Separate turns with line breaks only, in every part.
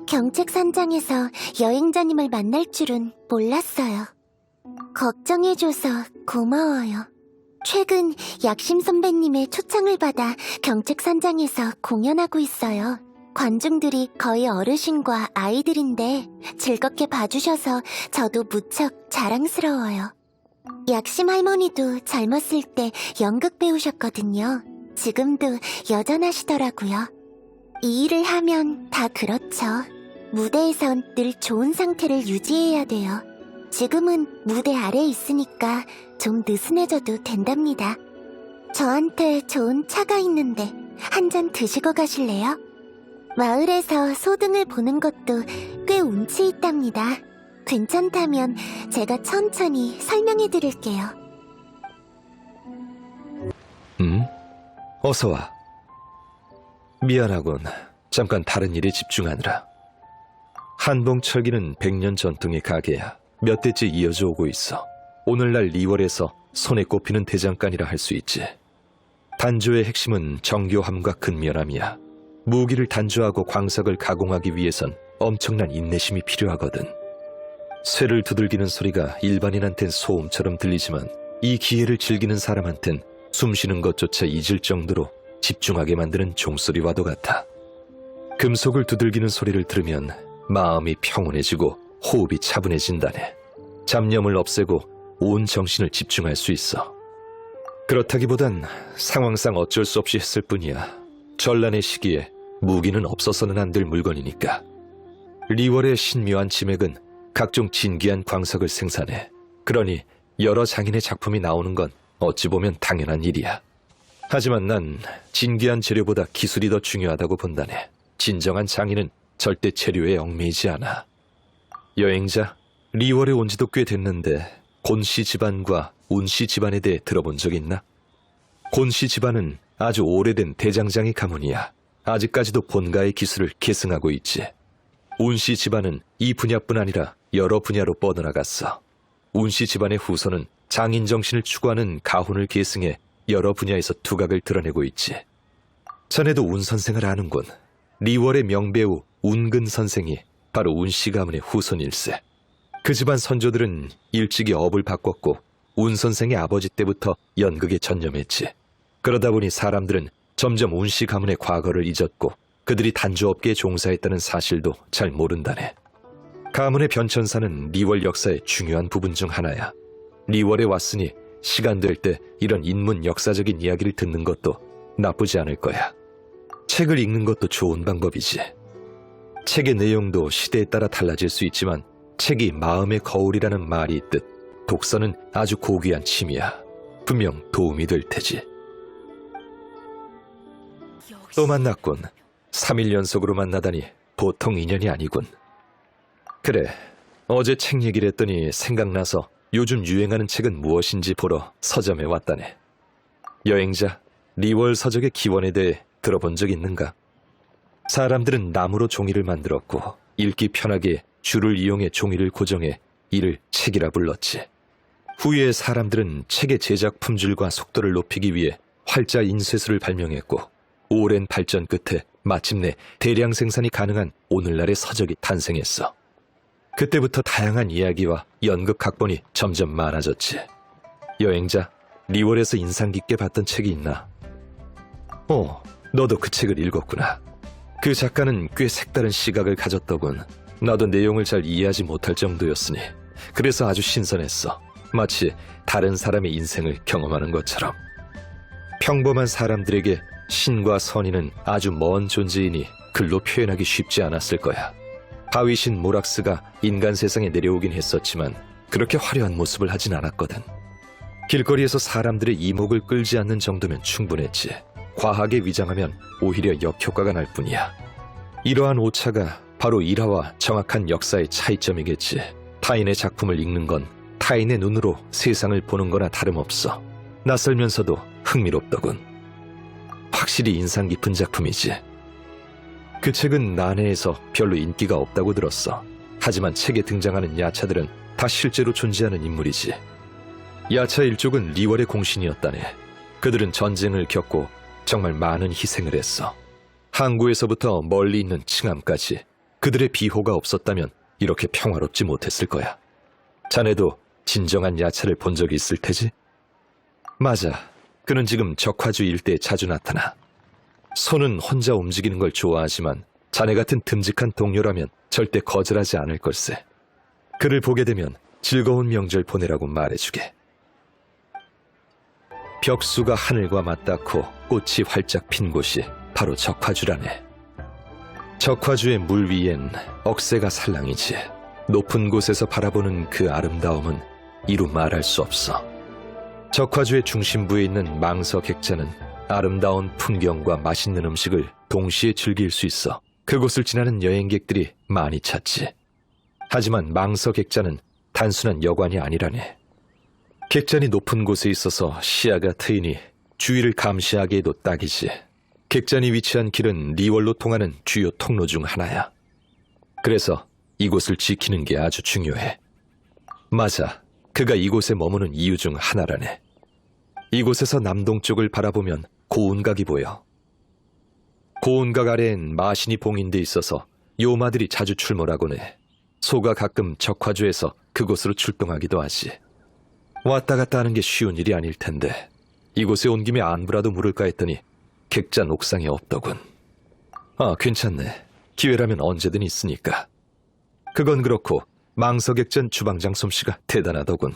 경책산장에서 여행자님을 만날 줄은 몰랐어요. 걱정해줘서 고마워요. 최근 약심 선배님의 초청을 받아 경책산장에서 공연하고 있어요. 관중들이 거의 어르신과 아이들인데 즐겁게 봐주셔서 저도 무척 자랑스러워요. 약심 할머니도 젊었을 때 연극 배우셨거든요. 지금도 여전하시더라고요. 이 일을 하면 다 그렇죠. 무대에선 늘 좋은 상태를 유지해야 돼요. 지금은 무대 아래에 있으니까 좀 느슨해져도 된답니다. 저한테 좋은 차가 있는데 한 잔 드시고 가실래요? 마을에서 소등을 보는 것도 꽤 운치 있답니다. 괜찮다면 제가 천천히 설명해 드릴게요.
어서 와. 미안하군. 잠깐 다른 일에 집중하느라. 한봉철기는 100년 전통의 가게야. 몇 대째 이어져 오고 있어. 오늘날 리월에서 손에 꼽히는 대장간이라 할 수 있지. 단조의 핵심은 정교함과 근면함이야. 무기를 단조하고 광석을 가공하기 위해선 엄청난 인내심이 필요하거든. 쇠를 두들기는 소리가 일반인한텐 소음처럼 들리지만 이 기회를 즐기는 사람한텐 숨쉬는 것조차 잊을 정도로 집중하게 만드는 종소리와도 같아. 금속을 두들기는 소리를 들으면 마음이 평온해지고 호흡이 차분해진다네. 잡념을 없애고 온 정신을 집중할 수 있어. 그렇다기보단 상황상 어쩔 수 없이 했을 뿐이야. 전란의 시기에 무기는 없어서는 안 될 물건이니까. 리월의 신묘한 지맥은 각종 진귀한 광석을 생산해. 그러니 여러 장인의 작품이 나오는 건 어찌 보면 당연한 일이야. 하지만 난 진귀한 재료보다 기술이 더 중요하다고 본다네. 진정한 장인은 절대 재료에 얽매이지 않아. 여행자, 리월에 온 지도 꽤 됐는데 곤씨 집안과 운씨 집안에 대해 들어본 적 있나? 곤씨 집안은 아주 오래된 대장장이 가문이야. 아직까지도 본가의 기술을 계승하고 있지. 운씨 집안은 이 분야뿐 아니라 여러 분야로 뻗어나갔어. 운씨 집안의 후손은 장인 정신을 추구하는 가훈을 계승해 여러 분야에서 두각을 드러내고 있지. 자네도 운 선생을 아는군. 리월의 명배우 운근 선생이 바로 운씨 가문의 후손일세. 그 집안 선조들은 일찍이 업을 바꿨고 운 선생의 아버지 때부터 연극에 전념했지. 그러다 보니 사람들은 점점 운씨 가문의 과거를 잊었고 그들이 단조업계에 종사했다는 사실도 잘 모른다네. 가문의 변천사는 리월 역사의 중요한 부분 중 하나야. 리월에 왔으니 시간 될 때 이런 인문 역사적인 이야기를 듣는 것도 나쁘지 않을 거야. 책을 읽는 것도 좋은 방법이지. 책의 내용도 시대에 따라 달라질 수 있지만 책이 마음의 거울이라는 말이 있듯 독서는 아주 고귀한 취미야. 분명 도움이 될 테지. 또 만났군. 3일 연속으로 만나다니 보통 인연이 아니군. 그래, 어제 책 얘기를 했더니 생각나서 요즘 유행하는 책은 무엇인지 보러 서점에 왔다네. 여행자, 리월 서적의 기원에 대해 들어본 적 있는가? 사람들은 나무로 종이를 만들었고 읽기 편하게 줄을 이용해 종이를 고정해 이를 책이라 불렀지. 후에 사람들은 책의 제작 품질과 속도를 높이기 위해 활자 인쇄술을 발명했고 오랜 발전 끝에 마침내 대량 생산이 가능한 오늘날의 서적이 탄생했어. 그때부터 다양한 이야기와 연극 각본이 점점 많아졌지. 여행자, 리월에서 인상 깊게 봤던 책이 있나? 너도 그 책을 읽었구나. 그 작가는 꽤 색다른 시각을 가졌더군. 나도 내용을 잘 이해하지 못할 정도였으니 그래서 아주 신선했어. 마치 다른 사람의 인생을 경험하는 것처럼. 평범한 사람들에게 신과 선인은 아주 먼 존재이니 글로 표현하기 쉽지 않았을 거야. 하위신 모락스가 인간 세상에 내려오긴 했었지만 그렇게 화려한 모습을 하진 않았거든. 길거리에서 사람들의 이목을 끌지 않는 정도면 충분했지. 과하게 위장하면 오히려 역효과가 날 뿐이야. 이러한 오차가 바로 일화와 정확한 역사의 차이점이겠지. 타인의 작품을 읽는 건 타인의 눈으로 세상을 보는 거나 다름없어. 낯설면서도 흥미롭더군. 확실히 인상 깊은 작품이지. 그 책은 난해해서 별로 인기가 없다고 들었어. 하지만 책에 등장하는 야차들은 다 실제로 존재하는 인물이지. 야차 일족은 리월의 공신이었다네. 그들은 전쟁을 겪고 정말 많은 희생을 했어. 항구에서부터 멀리 있는 칭암까지 그들의 비호가 없었다면 이렇게 평화롭지 못했을 거야. 자네도 진정한 야차를 본 적이 있을 테지? 맞아. 그는 지금 적화주 일대에 자주 나타나. 손은 혼자 움직이는 걸 좋아하지만 자네 같은 듬직한 동료라면 절대 거절하지 않을 걸세. 그를 보게 되면 즐거운 명절 보내라고 말해주게. 벽수가 하늘과 맞닿고 꽃이 활짝 핀 곳이 바로 적화주라네. 적화주의 물 위엔 억새가 살랑이지. 높은 곳에서 바라보는 그 아름다움은 이루 말할 수 없어. 적화주의 중심부에 있는 망서 객자는 아름다운 풍경과 맛있는 음식을 동시에 즐길 수 있어 그곳을 지나는 여행객들이 많이 찾지. 하지만 망서 객자는 단순한 여관이 아니라네. 객잔이 높은 곳에 있어서 시야가 트이니 주위를 감시하기에도 딱이지. 객잔이 위치한 길은 리월로 통하는 주요 통로 중 하나야. 그래서 이곳을 지키는 게 아주 중요해. 맞아. 그가 이곳에 머무는 이유 중 하나라네. 이곳에서 남동쪽을 바라보면 고운각이 보여. 고운각 아래엔 마신이 봉인돼 있어서 요마들이 자주 출몰하곤 해. 소가 가끔 적화주에서 그곳으로 출동하기도 하지. 왔다 갔다 하는 게 쉬운 일이 아닐 텐데 이곳에 온 김에 안부라도 물을까 했더니 객잔 옥상에 없더군. 아, 괜찮네. 기회라면 언제든 있으니까. 그건 그렇고 망서객잔 주방장 솜씨가 대단하더군.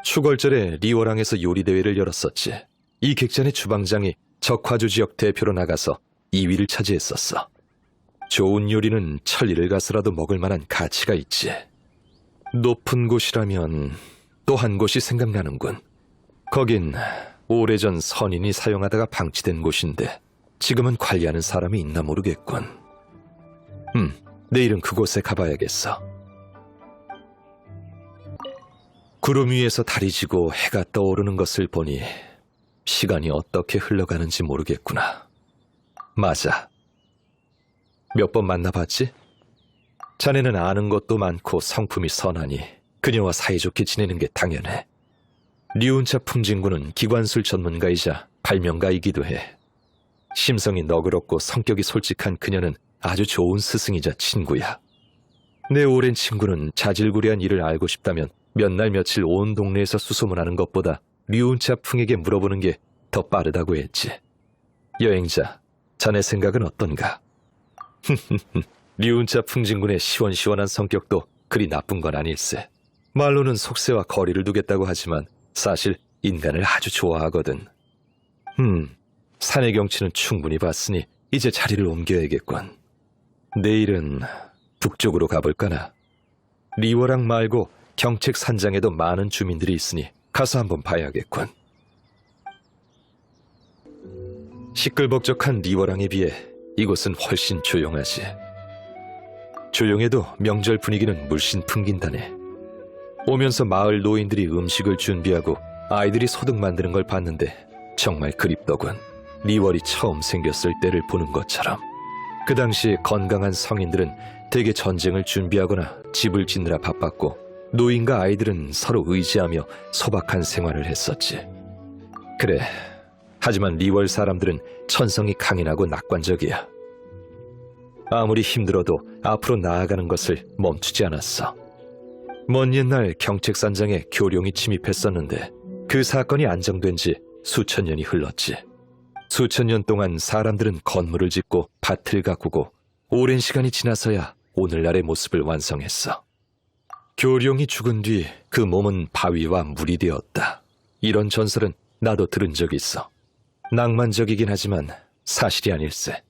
추걸절에 리워랑에서 요리대회를 열었었지. 이 객잔의 주방장이 적화주 지역 대표로 나가서 2위를 차지했었어. 좋은 요리는 천리를 가서라도 먹을 만한 가치가 있지. 높은 곳이라면 또 한 곳이 생각나는군. 거긴 오래전 선인이 사용하다가 방치된 곳인데 지금은 관리하는 사람이 있나 모르겠군. 내일은 그곳에 가봐야겠어. 구름 위에서 달이 지고 해가 떠오르는 것을 보니 시간이 어떻게 흘러가는지 모르겠구나. 맞아. 몇 번 만나봤지? 자네는 아는 것도 많고 성품이 선하니 그녀와 사이좋게 지내는 게 당연해. 류운차 풍진군은 기관술 전문가이자 발명가이기도 해. 심성이 너그럽고 성격이 솔직한 그녀는 아주 좋은 스승이자 친구야. 내 오랜 친구는 자질구레한 일을 알고 싶다면 몇 날 며칠 온 동네에서 수소문하는 것보다 류운차 풍에게 물어보는 게 더 빠르다고 했지. 여행자, 자네 생각은 어떤가? 류운차 풍진군의 시원시원한 성격도 그리 나쁜 건 아닐세. 말로는 속세와 거리를 두겠다고 하지만 사실 인간을 아주 좋아하거든. 산의 경치는 충분히 봤으니 이제 자리를 옮겨야겠군. 내일은 북쪽으로 가볼까나. 리워랑 말고 경책 산장에도 많은 주민들이 있으니 가서 한번 봐야겠군. 시끌벅적한 리워랑에 비해 이곳은 훨씬 조용하지. 조용해도 명절 분위기는 물씬 풍긴다네. 오면서 마을 노인들이 음식을 준비하고 아이들이 소득 만드는 걸 봤는데 정말 그립더군. 리월이 처음 생겼을 때를 보는 것처럼. 그 당시 건강한 성인들은 대개 전쟁을 준비하거나 집을 짓느라 바빴고 노인과 아이들은 서로 의지하며 소박한 생활을 했었지. 그래. 하지만 리월 사람들은 천성이 강인하고 낙관적이야. 아무리 힘들어도 앞으로 나아가는 것을 멈추지 않았어. 먼 옛날 경책산장에 교룡이 침입했었는데 그 사건이 안정된 지 수천 년이 흘렀지. 수천 년 동안 사람들은 건물을 짓고 밭을 가꾸고 오랜 시간이 지나서야 오늘날의 모습을 완성했어. 교룡이 죽은 뒤 그 몸은 바위와 물이 되었다. 이런 전설은 나도 들은 적이 있어. 낭만적이긴 하지만 사실이 아닐세.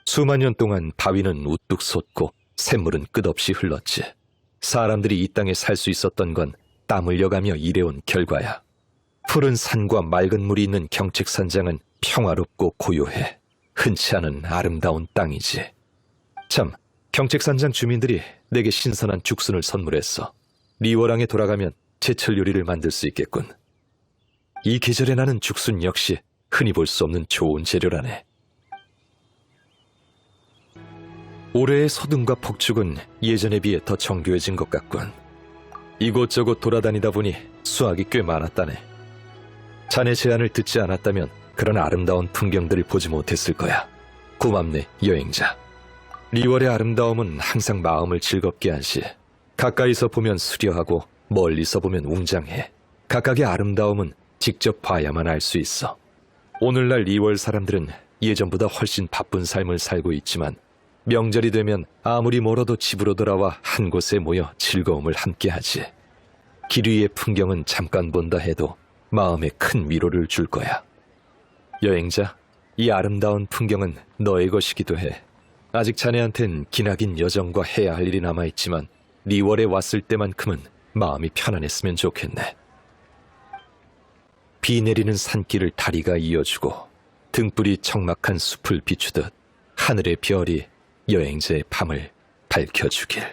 수만 년 동안 바위는 우뚝 솟고 샘물은 끝없이 흘렀지. 사람들이 이 땅에 살 수 있었던 건 땀 흘려가며 일해온 결과야. 푸른 산과 맑은 물이 있는 경책산장은 평화롭고 고요해. 흔치 않은 아름다운 땅이지. 참, 경책산장 주민들이 내게 신선한 죽순을 선물했어. 리워랑에 돌아가면 제철 요리를 만들 수 있겠군. 이 계절에 나는 죽순 역시 흔히 볼 수 없는 좋은 재료라네. 올해의 소등과 폭죽은 예전에 비해 더 정교해진 것 같군. 이곳저곳 돌아다니다 보니 수확이 꽤 많았다네. 자네 제안을 듣지 않았다면 그런 아름다운 풍경들을 보지 못했을 거야. 고맙네, 여행자. 리월의 아름다움은 항상 마음을 즐겁게 하지. 가까이서 보면 수려하고 멀리서 보면 웅장해. 각각의 아름다움은 직접 봐야만 알 수 있어. 오늘날 리월 사람들은 예전보다 훨씬 바쁜 삶을 살고 있지만 명절이 되면 아무리 멀어도 집으로 돌아와 한 곳에 모여 즐거움을 함께하지. 길 위의 풍경은 잠깐 본다 해도 마음에 큰 위로를 줄 거야. 여행자, 이 아름다운 풍경은 너의 것이기도 해. 아직 자네한텐 기나긴 여정과 해야 할 일이 남아있지만 리월에 왔을 때만큼은 마음이 편안했으면 좋겠네. 비 내리는 산길을 다리가 이어주고 등불이 적막한 숲을 비추듯 하늘의 별이 여행자의 밤을 밝혀주길.